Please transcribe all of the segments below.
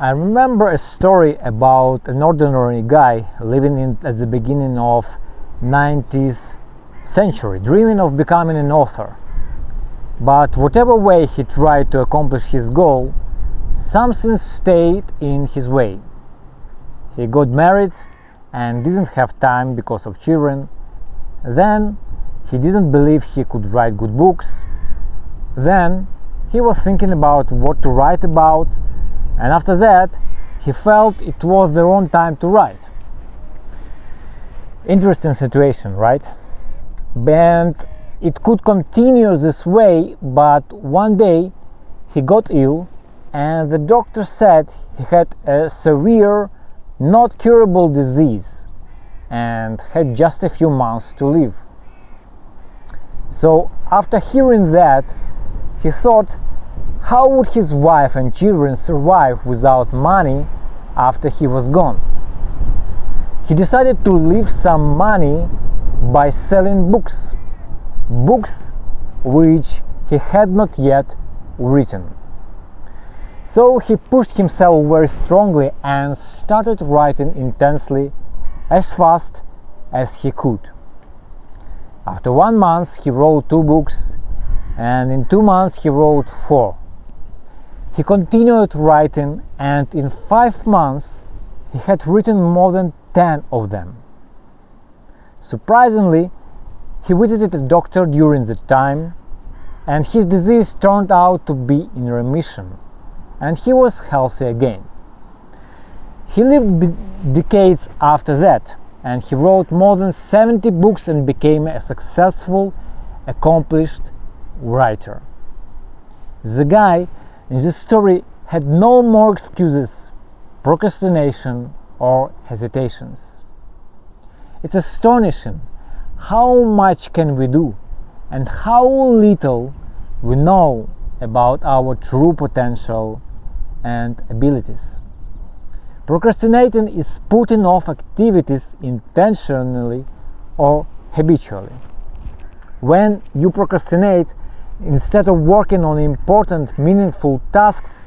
I remember a story about an ordinary guy living at the beginning of 19th century, dreaming of becoming an author. But whatever way he tried to accomplish his goal, something stayed in his way. He got married and didn't have time because of children. Then he didn't believe he could write good books. Then he was thinking about what to write about, and after that he felt it was the wrong time to write. Interesting situation, right? And it could continue this way, but one day he got ill and the doctor said he had a severe, not curable disease and had just a few months to live. So after hearing that, he thought, how would his wife and children survive without money after he was gone? He decided to leave some money by selling books which he had not yet written. So he pushed himself very strongly and started writing intensely, as fast as he could. After 1 month he wrote 2 books, and in 2 months he wrote 4. He continued writing, and in 5 months he had written more than 10 of them. Surprisingly, he visited a doctor during the time, and his disease turned out to be in remission, and he was healthy again. He lived decades after that, and he wrote more than 70 books and became a successful, accomplished writer. The guy in this story had no more excuses, procrastination, or hesitations. It's astonishing how much can we do and how little we know about our true potential and abilities. Procrastinating is putting off activities intentionally or habitually. When you procrastinate, instead of working on important, meaningful tasks,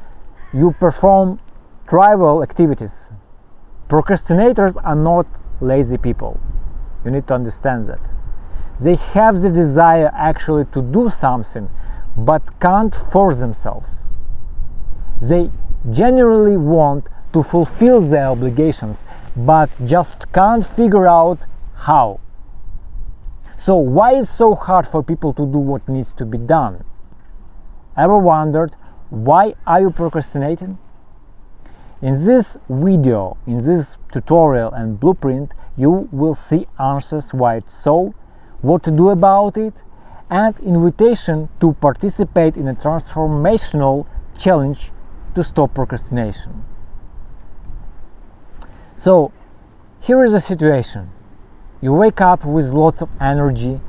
you perform trivial activities. Procrastinators are not lazy people. You need to understand that. They have the desire actually to do something, but can't force themselves. They genuinely want to fulfill their obligations, but just can't figure out how. So why is it so hard for people to do what needs to be done? Ever wondered, why are you procrastinating? In this video, in this tutorial and blueprint, you will see answers why it's so, what to do about it, and invitation to participate in a transformational challenge to stop procrastination. So, here is the situation. You wake up with lots of energy,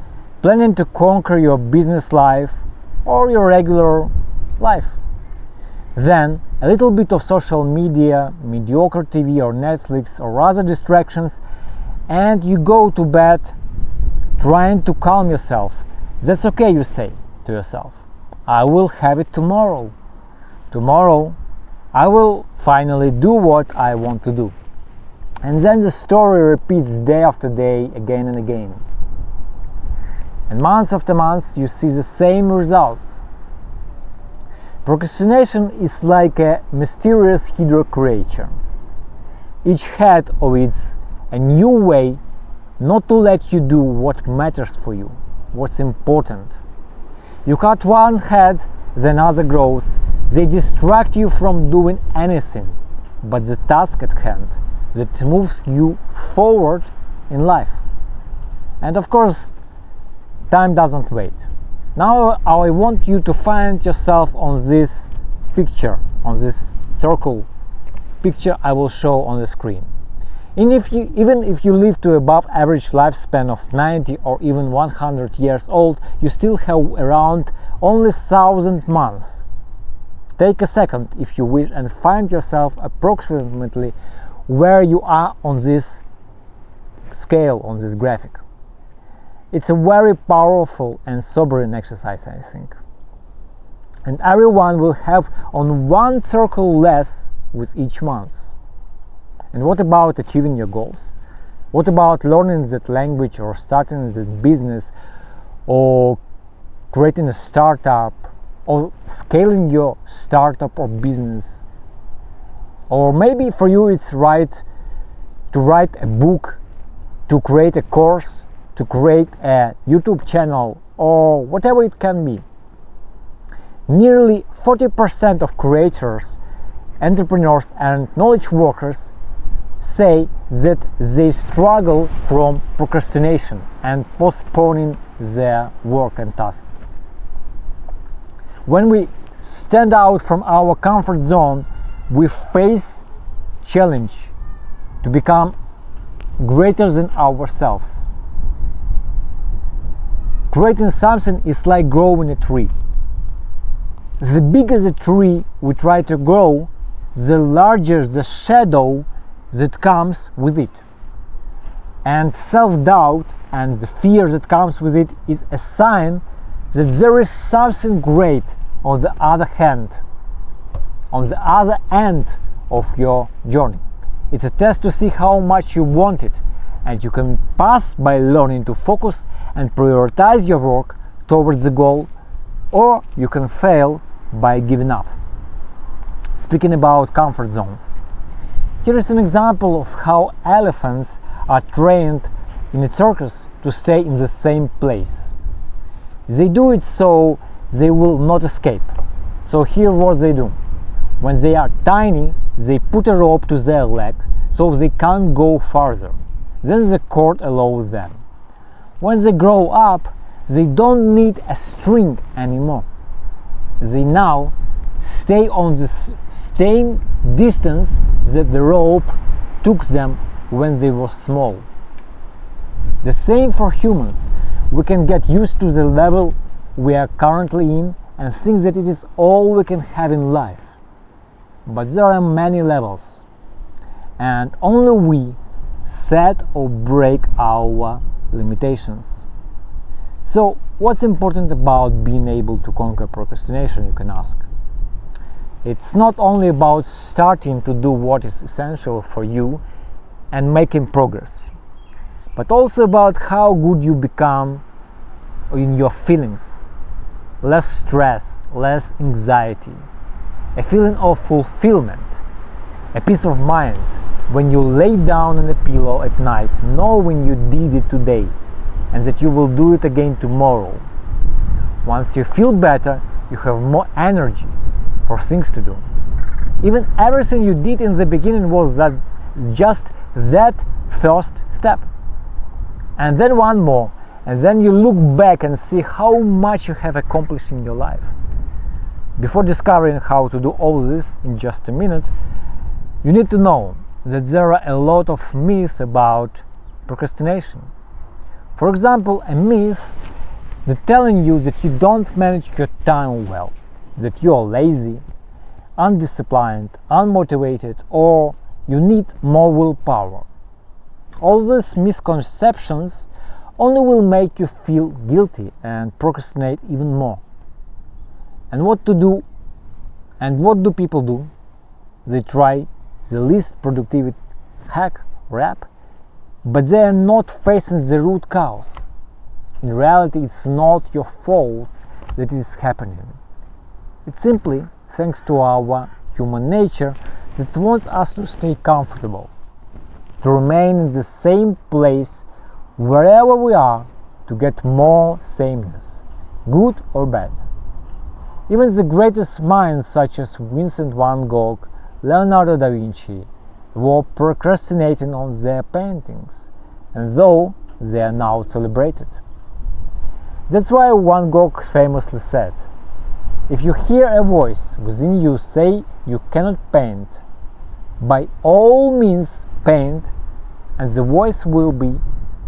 planning to conquer your business life or your regular life. Then, a little bit of social media, mediocre TV or Netflix or other distractions, and you go to bed trying to calm yourself. That's okay, you say to yourself. I will have it tomorrow. Tomorrow, I will finally do what I want to do. And then the story repeats day after day, again and again. And month after month, you see the same results. Procrastination is like a mysterious hidden creature. Each head of it's a new way not to let you do what matters for you, what's important. You cut one head, then other grows. They distract you from doing anything but the task at hand that moves you forward in life. And of course, time doesn't wait. Now I want you to find yourself on this picture, on this circle picture I will show on the screen. And even if you live to above average lifespan of 90 or even 100 years old, you still have around only 1,000 months. Take a second if you wish and find yourself approximately where you are on this scale, on this graphic. It's a very powerful and sobering exercise, I think. And everyone will have on one circle less with each month. And what about achieving your goals? What about learning that language or starting that business or creating a startup or scaling your startup or business? Or maybe for you it's right to write a book, to create a course, to create a YouTube channel, or whatever it can be. Nearly 40% of creators, entrepreneurs and knowledge workers say that they struggle from procrastination and postponing their work and tasks. When we stand out from our comfort zone, we face challenge to become greater than ourselves. Creating something is like growing a tree. The bigger the tree we try to grow, the larger the shadow that comes with it. And self-doubt and the fear that comes with it is a sign that there is something great on the other hand, on the other end of your journey. It's a test to see how much you want it, and you can pass by learning to focus and prioritize your work towards the goal, or you can fail by giving up. Speaking about comfort zones, here is an example of how elephants are trained in a circus to stay in the same place. They do it so they will not escape. So here what they do. When they are tiny, they put a rope to their leg so they can't go farther. Then the cord allows them. When they grow up, they don't need a string anymore. They now stay on the same distance that the rope took them when they were small. The same for humans. We can get used to the level we are currently in and think that it is all we can have in life. But there are many levels, and only we set or break our limitations. So, what's important about being able to conquer procrastination, you can ask? It's not only about starting to do what is essential for you and making progress, but also about how good you become in your feelings. Less stress, less anxiety, a feeling of fulfillment, a peace of mind when you lay down on a pillow at night knowing you did it today and that you will do it again tomorrow. Once you feel better, you have more energy for things to do. Even everything you did in the beginning was just that first step. And then one more, and then you look back and see how much you have accomplished in your life. Before discovering how to do all this in just a minute, you need to know that there are a lot of myths about procrastination. For example, a myth that telling you that you don't manage your time well, that you are lazy, undisciplined, unmotivated, or you need more willpower. All these misconceptions only will make you feel guilty and procrastinate even more. And what to do? And what do people do? They try the least productive hack or app, but they are not facing the root cause. In reality, it's not your fault that it is happening. It's simply thanks to our human nature that wants us to stay comfortable, to remain in the same place wherever we are, to get more sameness, good or bad. Even the greatest minds such as Vincent van Gogh, Leonardo da Vinci, were procrastinating on their paintings, and though they are now celebrated. That's why Van Gogh famously said, "If you hear a voice within you say you cannot paint, by all means paint, and the voice will be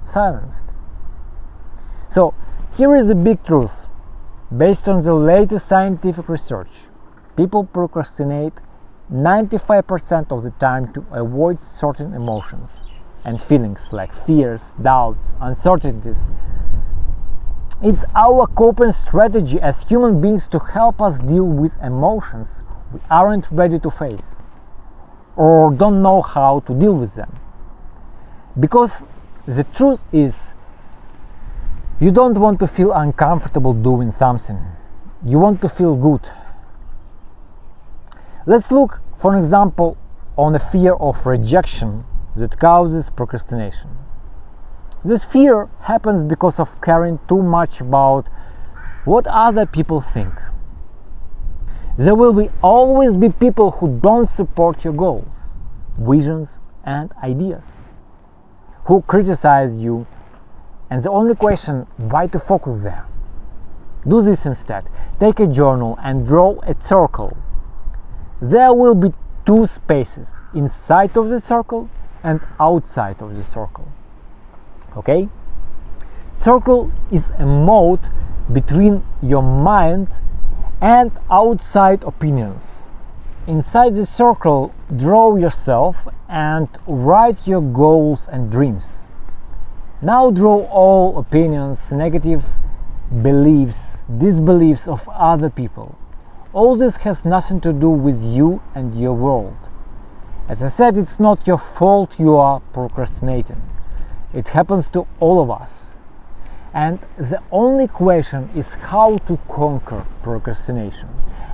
silenced." So here is the big truth. Based on the latest scientific research, people procrastinate 95% of the time to avoid certain emotions and feelings like fears, doubts, uncertainties. It's our coping strategy as human beings to help us deal with emotions we aren't ready to face. or don't know how to deal with them. Because the truth is, you don't want to feel uncomfortable doing something. You want to feel good. Let's look, for example, on a fear of rejection that causes procrastination. This fear happens because of caring too much about what other people think. There will always be people who don't support your goals, visions, and ideas, who criticize you, and the only question, why to focus there? Do this instead. Take a journal and draw a circle. There will be two spaces, inside of the circle and outside of the circle. Okay? Circle is a mode between your mind and outside opinions. Inside the circle, draw yourself and write your goals and dreams. Now draw all opinions, negative beliefs, disbeliefs of other people. All this has nothing to do with you and your world. As I said, it's not your fault you are procrastinating. It happens to all of us. And the only question is how to conquer procrastination.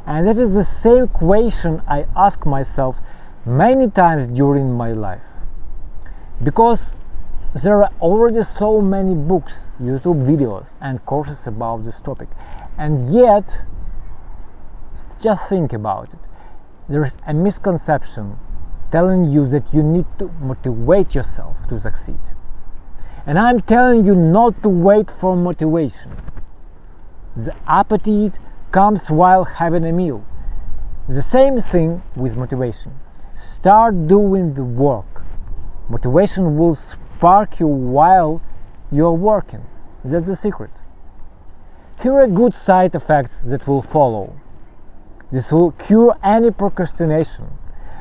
And that is the same question I ask myself many times during my life. Because there are already so many books, YouTube videos, and courses about this topic. And yet, just think about it. There is a misconception telling you that you need to motivate yourself to succeed. And I'm telling you not to wait for motivation. The appetite comes while having a meal. The same thing with motivation. Start doing the work. Motivation will spark you while you're working. That's the secret. Here are good side effects that will follow. This will cure any procrastination.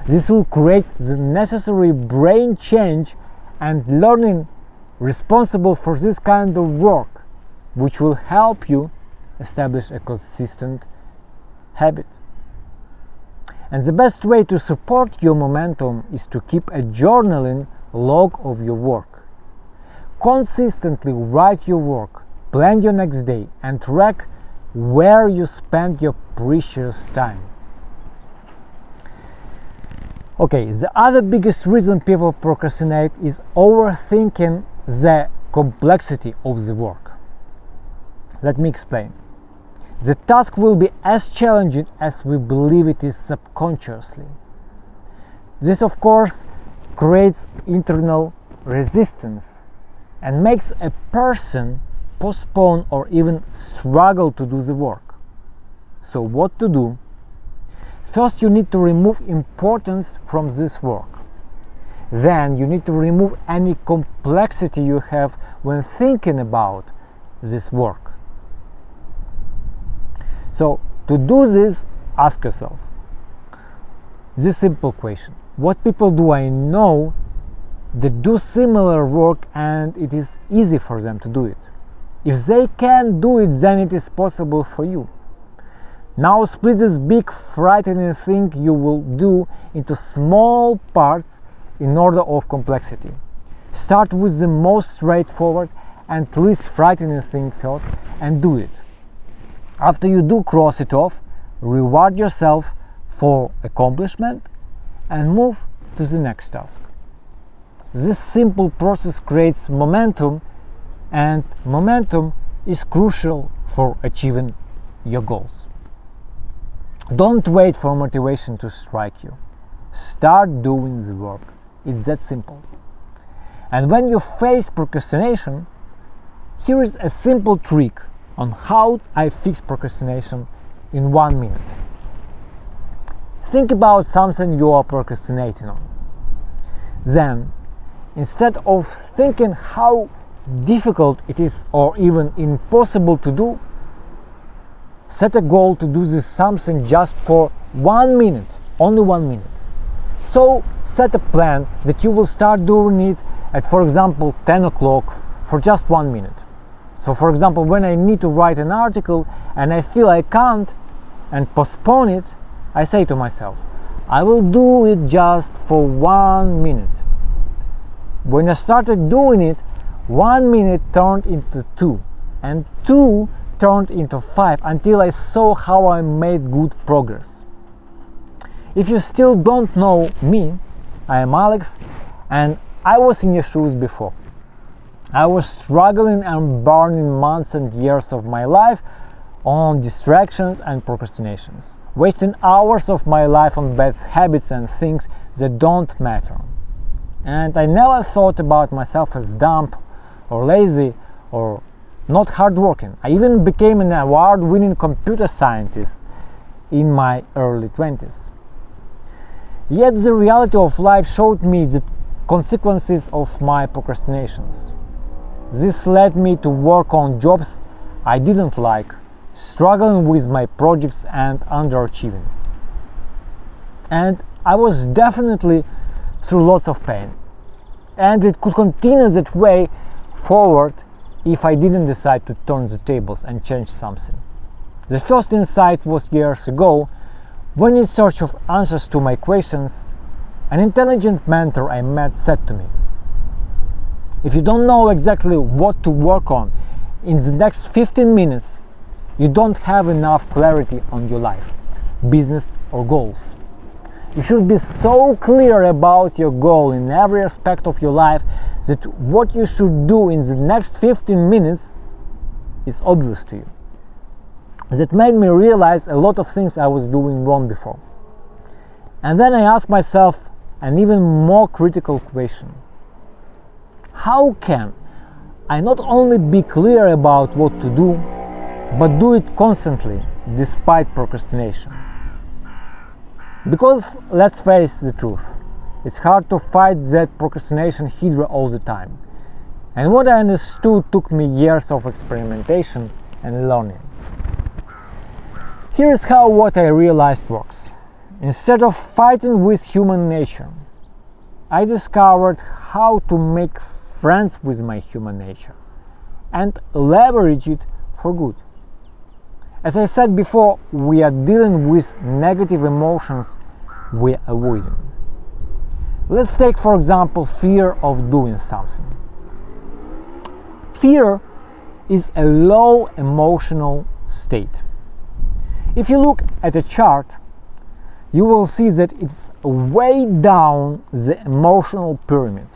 This will create the necessary brain change and learning responsible for this kind of work, which will help you establish a consistent habit. And the best way to support your momentum is to keep a journaling log of your work. Consistently write your work, plan your next day, and track where you spend your precious time. Okay, the other biggest reason people procrastinate is overthinking the complexity of the work. Let me explain. The task will be as challenging as we believe it is subconsciously. This, of course, creates internal resistance and makes a person postpone or even struggle to do the work. So what to do? First, you need to remove importance from this work. Then you need to remove any complexity you have when thinking about this work. So to do this, ask yourself this simple question: what people do I know that do similar work and it is easy for them to do it? If they can do it, then it is possible for you. Now split this big frightening thing you will do into small parts in order of complexity. Start with the most straightforward and least frightening thing first and do it. After you do cross it off, reward yourself for accomplishment and move to the next task. This simple process creates momentum, and momentum is crucial for achieving your goals. Don't wait for motivation to strike you. Start doing the work. It's that simple. And when you face procrastination, here is a simple trick on how I fix procrastination in 1 minute. Think about something you are procrastinating on. Then, instead of thinking how difficult it is or even impossible to do, set a goal to do this something just for 1 minute, only 1 minute. So set a plan that you will start doing it at, for example, 10 o'clock for just 1 minute. So for example, when I need to write an article and I feel I can't and postpone it, I say to myself, I will do it just for 1 minute. When I started doing it, 1 minute turned into 2, and 2 turned into 5, until I saw how I made good progress. If you still don't know me, I am Alex, and I was in your shoes before. I was struggling and burning months and years of my life on distractions and procrastinations, wasting hours of my life on bad habits and things that don't matter. And I never thought about myself as dumb or lazy or not hardworking. I even became an award-winning computer scientist in my early 20s. Yet the reality of life showed me the consequences of my procrastinations. This led me to work on jobs I didn't like, struggling with my projects and underachieving. And I was definitely through lots of pain. And it could continue that way forward if I didn't decide to turn the tables and change something. The first insight was years ago, when in search of answers to my questions, an intelligent mentor I met said to me, "If you don't know exactly what to work on in the next 15 minutes, you don't have enough clarity on your life, business, or goals. You should be so clear about your goal in every aspect of your life that what you should do in the next 15 minutes is obvious to you." That made me realize a lot of things I was doing wrong before. And then I asked myself an even more critical question. How can I not only be clear about what to do, but do it constantly despite procrastination? Because let's face the truth, it's hard to fight that procrastination hydra all the time. And what I understood took me years of experimentation and learning. Here is how what I realized works. Instead of fighting with human nature, I discovered how to make friends with my human nature and leverage it for good. As I said before, we are dealing with negative emotions we're avoiding. Let's take, for example, fear of doing something. Fear is a low emotional state. If you look at a chart, you will see that it's way down the emotional pyramid.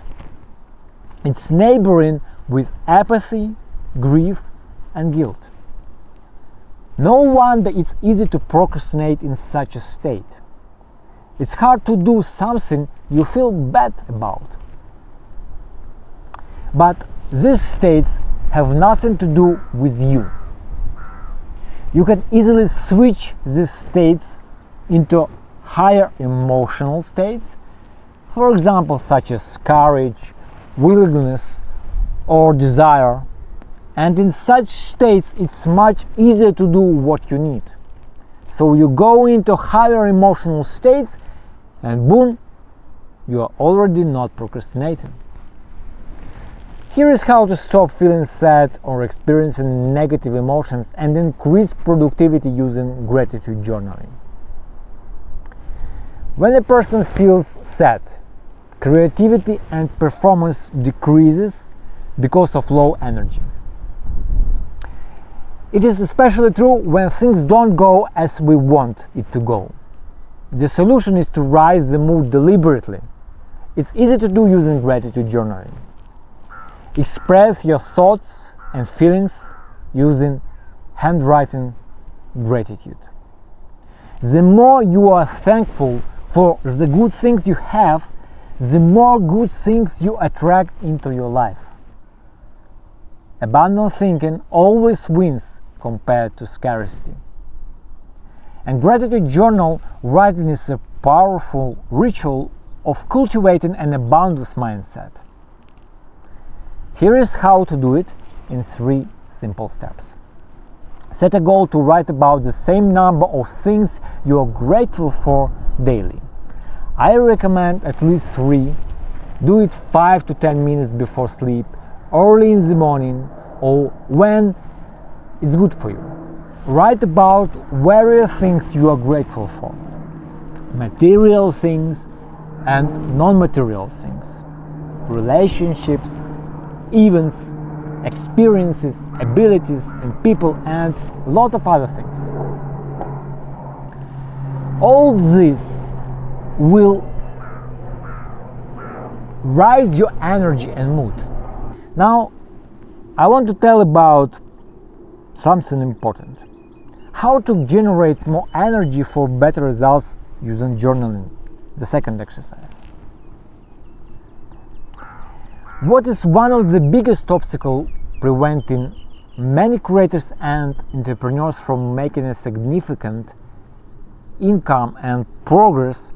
It's neighboring with apathy, grief, and guilt. No wonder it's easy to procrastinate in such a state. It's hard to do something you feel bad about. But these states have nothing to do with you. You can easily switch these states into higher emotional states, for example, such as courage, willingness, or desire. And in such states, it's much easier to do what you need. So you go into higher emotional states, and boom, you are already not procrastinating. Here is how to stop feeling sad or experiencing negative emotions and increase productivity using gratitude journaling. When a person feels sad, creativity and performance decreases because of low energy. It is especially true when things don't go as we want it to go. The solution is to raise the mood deliberately. It's easy to do using gratitude journaling. Express your thoughts and feelings using handwritten gratitude. The more you are thankful for the good things you have, the more good things you attract into your life. Abundant thinking always wins compared to scarcity. And gratitude journal writing is a powerful ritual of cultivating an abundance mindset. Here is how to do it in 3 simple steps. Set a goal to write about the same number of things you are grateful for daily. I recommend at least 3. Do it 5 to 10 minutes before sleep, early in the morning, or when it's good for you. Write about various things you are grateful for. material things and non-material things, relationships, events, experiences, abilities, and people, and a lot of other things. All this will raise your energy and mood. Now, I want to tell about something important. How to generate more energy for better results using journaling, the second exercise. What is one of the biggest obstacles preventing many creators and entrepreneurs from making a significant income and progress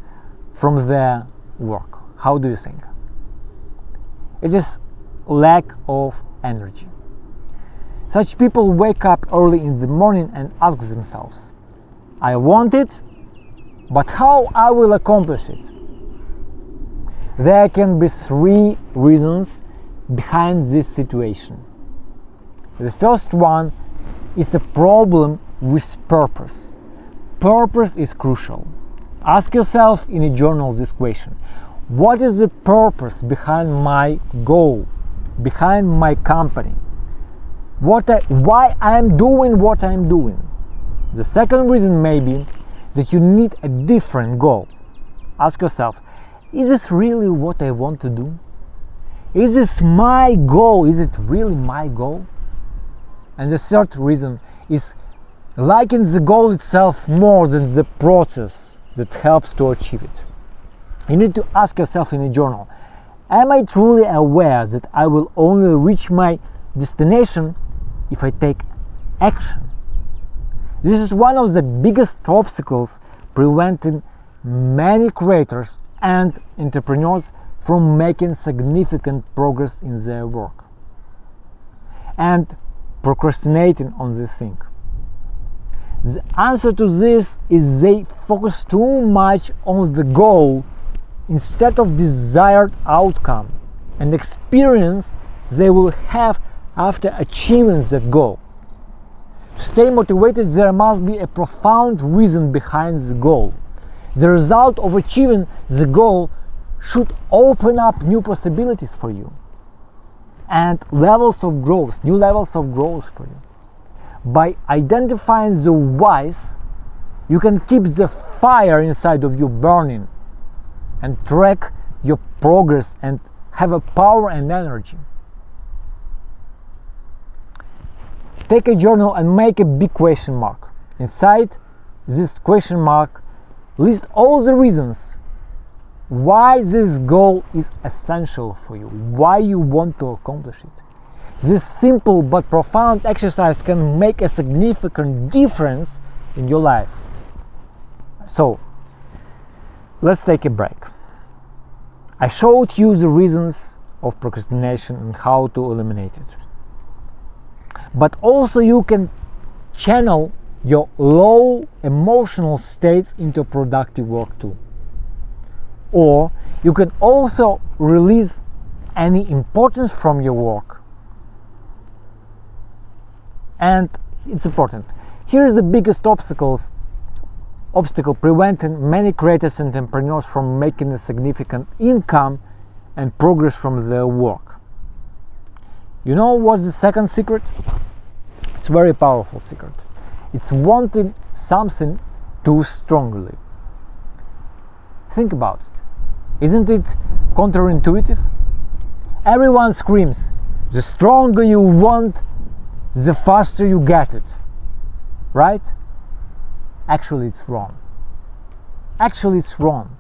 from their work? How do you think? It is lack of energy. Such people wake up early in the morning and ask themselves, I want it, but how I will accomplish it? There can be three reasons behind this situation. The first one is a problem with purpose. Purpose is crucial. Ask yourself in a journal this question: what is the purpose behind my goal, behind my company? Why I'm doing what I'm doing? The second reason may be that you need a different goal. Ask yourself, is this really what I want to do? Is this my goal? Is it really my goal? And the third reason is liking the goal itself more than the process that helps to achieve it. You need to ask yourself in a journal, am I truly aware that I will only reach my destination if I take action? This is one of the biggest obstacles preventing many creators and entrepreneurs from making significant progress in their work and procrastinating on the thing. The answer to this is they focus too much on the goal instead of desired outcome and experience they will have after achieving that goal. To stay motivated, there must be a profound reason behind the goal. The result of achieving the goal should open up new possibilities for you and levels of growth, new levels of growth for you. By identifying the whys, you can keep the fire inside of you burning and track your progress and have a power and energy. Take a journal and make a big question mark. Inside this question mark, list all the reasons why this goal is essential for you, why you want to accomplish it. This simple but profound exercise can make a significant difference in your life. So, let's take a break. I showed you the reasons of procrastination and how to eliminate it. But also you can channel your low emotional states into productive work too. Or you can also release any importance from your work. And it's important. Here is the biggest obstacle preventing many creators and entrepreneurs from making a significant income and progress from their work. You know what's the second secret? It's a very powerful secret. It's wanting something too strongly. Think about it. Isn't it counterintuitive? Everyone screams, the stronger you want, the faster you get it. Right? Actually, it's wrong. Actually, it's wrong.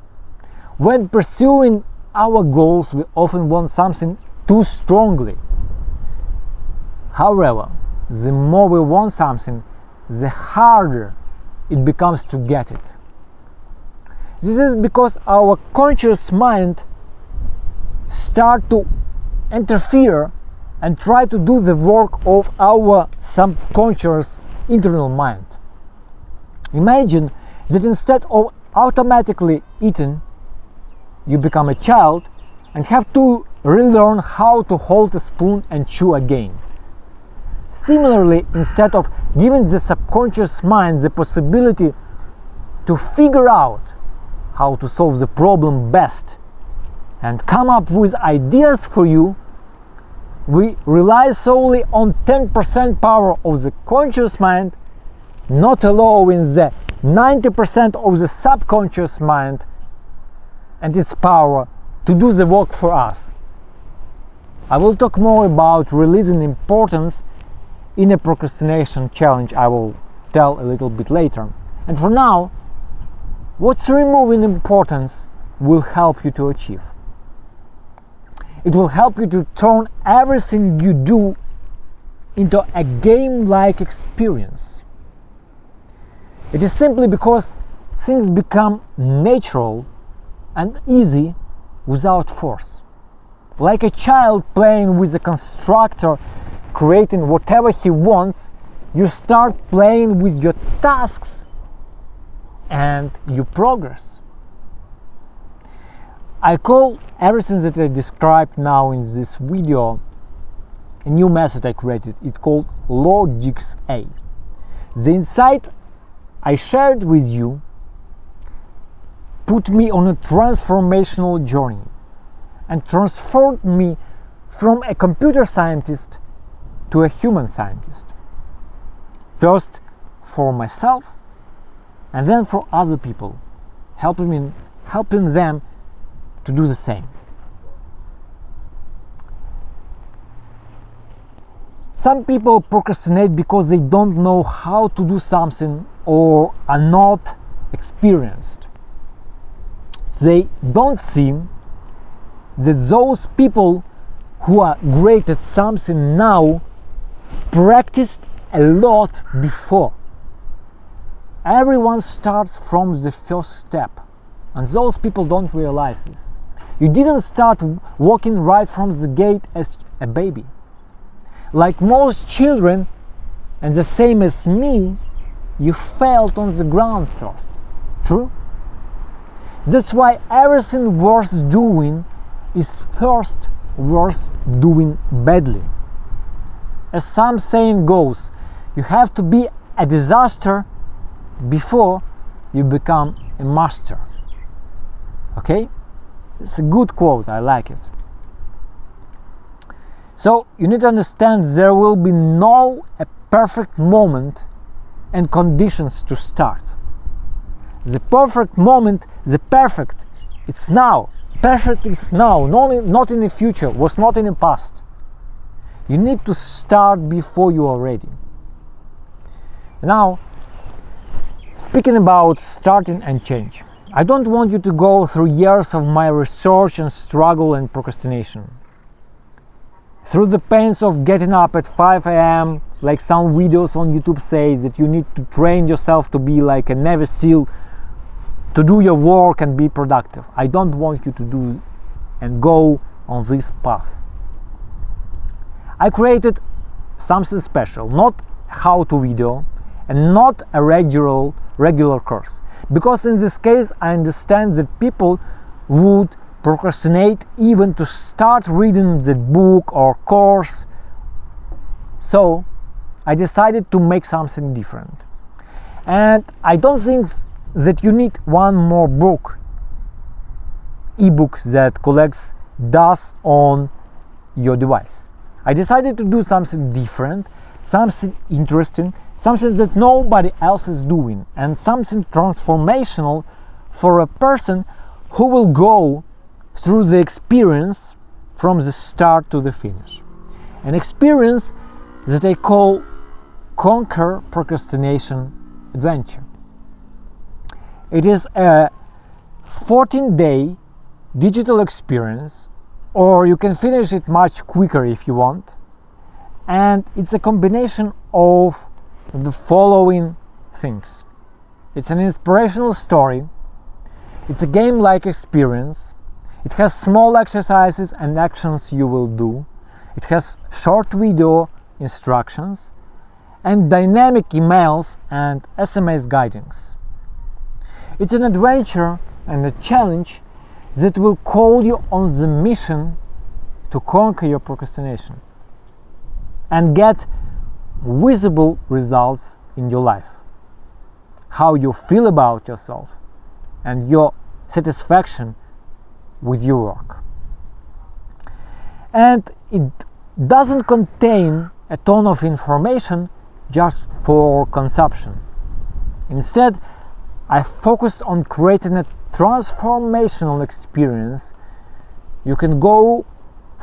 When pursuing our goals, we often want something too strongly. However, the more we want something, the harder it becomes to get it. This is because our conscious mind starts to interfere and try to do the work of our subconscious internal mind. Imagine that instead of automatically eating, you become a child and have to relearn how to hold a spoon and chew again. Similarly, instead of giving the subconscious mind the possibility to figure out how to solve the problem best and come up with ideas for you, we rely solely on 10% power of the conscious mind, not allowing the 90% of the subconscious mind and its power to do the work for us. I will talk more about releasing importance in a procrastination challenge. I will tell a little bit later. And for now, what's removing importance will help you to achieve. It will help you to turn everything you do into a game-like experience. It is simply because things become natural and easy without force. Like a child playing with a constructor, creating whatever he wants, you start playing with your tasks and you progress. I call everything that I described now in this video a new method I created. It's called Logics A. The insight I shared with you put me on a transformational journey and transformed me from a computer scientist to a human scientist. First for myself and then for other people, helping them to do the same. Some people procrastinate because they don't know how to do something or are not experienced. They don't see that those people who are great at something now practiced a lot before. Everyone starts from the first step, and those people don't realize this. You didn't start walking right from the gate as a baby. Like most children, and the same as me, you felt on the ground first. True? That's why everything worth doing is first worth doing badly. As some saying goes, you have to be a disaster before you become a master. Okay? It's a good quote, I like it. So you need to understand there will be no a perfect moment and conditions to start. The perfect moment, it's now. Perfect is now, not in the future, was not in the past. You need to start before you are ready. Now, speaking about starting and change, I don't want you to go through years of my research and struggle and procrastination. Through the pains of getting up at 5 a.m., like some videos on YouTube say that you need to train yourself to be like a Navy SEAL, to do your work and be productive. I don't want you to do and go on this path. I created something special, not a how-to video and not a regular course. Because in this case I understand that people would procrastinate even to start reading the book or course. So I decided to make something different. And I don't think that you need one more ebook that collects dust on your device. I decided to do something different, something interesting, something that nobody else is doing, and something transformational for a person who will go through the experience from the start to the finish. An experience that I call Conquer Procrastination Adventure. It is a 14-day digital experience, or you can finish it much quicker if you want, and it's a combination of the following things. It's an inspirational story, it's a game-like experience, it has small exercises and actions you will do, it has short video instructions, and dynamic emails and SMS guidance. It's an adventure and a challenge that will call you on the mission to conquer your procrastination and get visible results in your life. How you feel about yourself and your satisfaction with your work. And it doesn't contain a ton of information just for consumption. Instead, I focus on creating a transformational experience you can go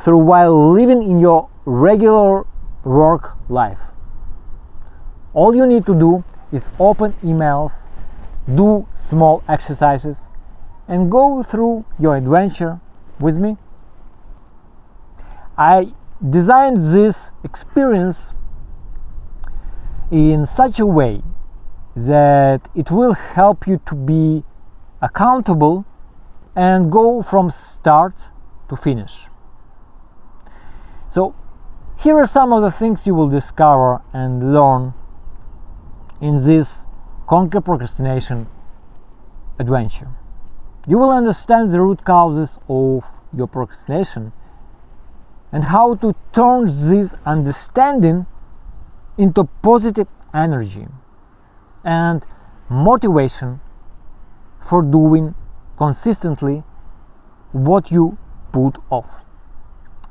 through while living in your regular work life. All you need to do is open emails, do small exercises, and go through your adventure with me. I designed this experience in such a way that it will help you to be accountable and go from start to finish. So here are some of the things you will discover and learn in this Conquer Procrastination adventure. You will understand the root causes of your procrastination and how to turn this understanding into positive energy and motivation for doing consistently what you put off.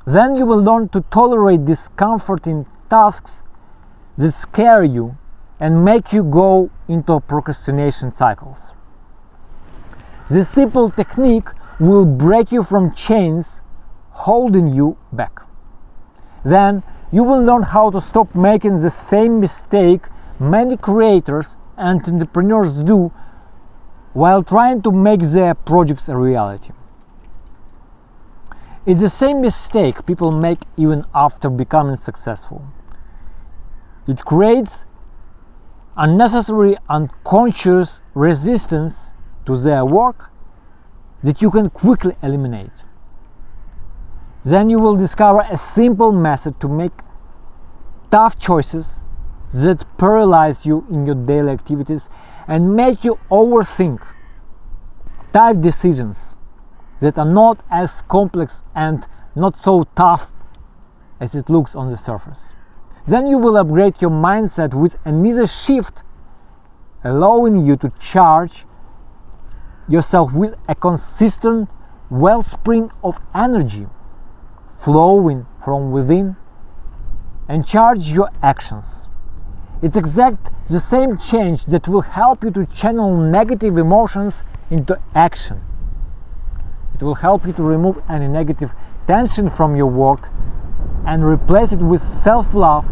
Then you will learn to tolerate discomforting tasks that scare you and make you go into procrastination cycles. This simple technique will break you from chains holding you back. Then you will learn how to stop making the same mistake many creators and entrepreneurs do while trying to make their projects a reality. It's the same mistake people make even after becoming successful. It creates unnecessary unconscious resistance to their work that you can quickly eliminate. Then you will discover a simple method to make tough choices that paralyze you in your daily activities and make you overthink tough decisions that are not as complex and not so tough as it looks on the surface. Then you will upgrade your mindset with an easy shift, allowing you to charge yourself with a consistent wellspring of energy flowing from within and charge your actions. It's exactly the same change that will help you to channel negative emotions into action. It will help you to remove any negative tension from your work and replace it with self-love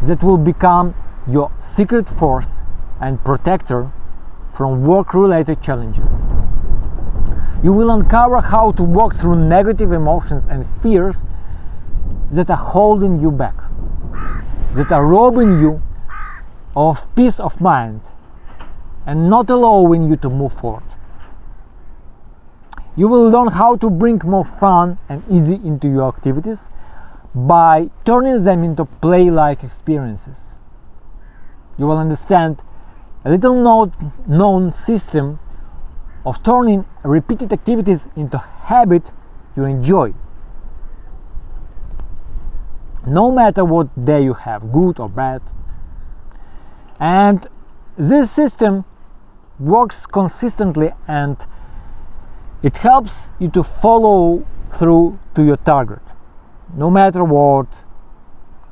that will become your secret force and protector from work-related challenges. You will uncover how to walk through negative emotions and fears that are holding you back, that are robbing you of peace of mind and not allowing you to move forward. You will learn how to bring more fun and easy into your activities by turning them into play-like experiences. You will understand a little known system of turning repeated activities into habit you enjoy. No matter what day you have, good or bad. And this system works consistently and it helps you to follow through to your target, no matter what,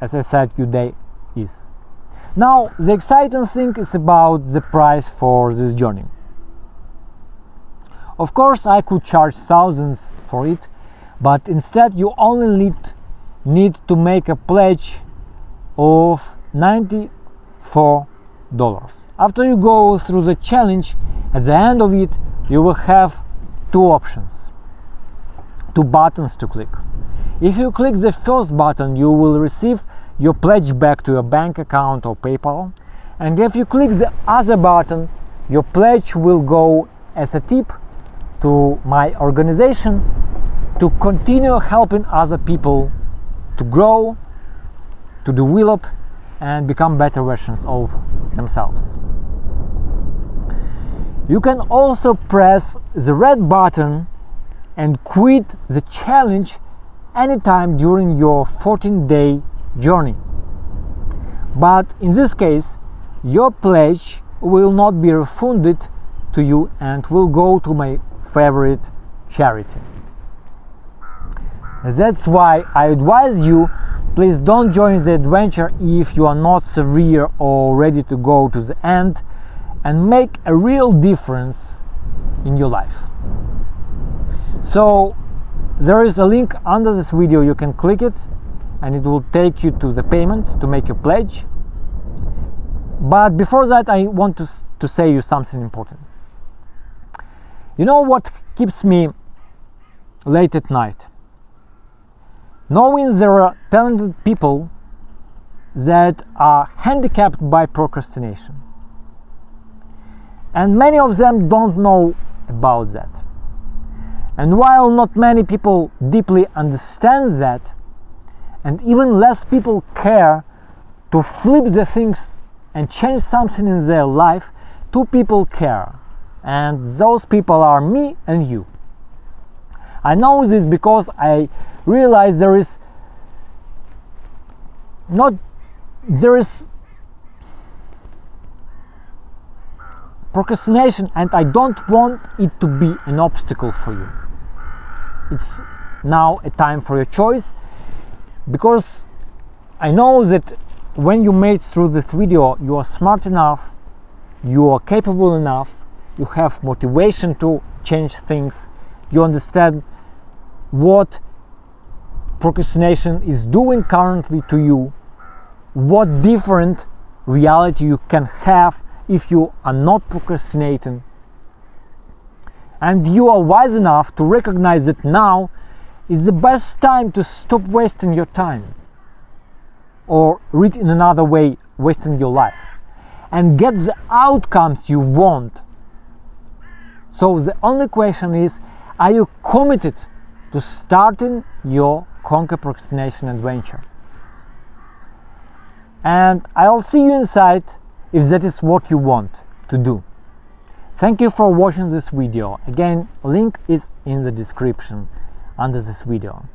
as I said, your day is. Now, the exciting thing is about the price for this journey. Of course, I could charge thousands for it, but instead you only need to make a pledge of $94. After you go through the challenge, at the end of it, you will have two options, two buttons to click. If you click the first button, you will receive your pledge back to your bank account or PayPal. And if you click the other button, your pledge will go as a tip to my organization to continue helping other people to grow, to develop, and become better versions of themselves. You can also press the red button and quit the challenge anytime during your 14-day journey. But in this case, your pledge will not be refunded to you and will go to my favorite charity. That's why I advise you, please don't join the adventure if you are not severe or ready to go to the end and make a real difference in your life. So there is a link under this video, you can click it and it will take you to the payment to make your pledge. But before that, I want to say you something important. You know what keeps me late at night? Knowing there are talented people that are handicapped by procrastination. And many of them don't know about that. And while not many people deeply understand that, and even less people care to flip the things and change something in their life, two people care. And those people are me and you. I know this because I realize there is procrastination, and I don't want it to be an obstacle for you. It's now a time for your choice, because I know that when you made through this video, you are smart enough, you are capable enough, you have motivation to change things, you understand what procrastination is doing currently to you, what different reality you can have if you are not procrastinating, and you are wise enough to recognize that now is the best time to stop wasting your time, or read in another way, wasting your life, and get the outcomes you want. So the only question is, are you committed to starting your Conquer Procrastination adventure? And I'll see you inside if that is what you want to do. Thank you for watching this video. Again, link is in the description under this video.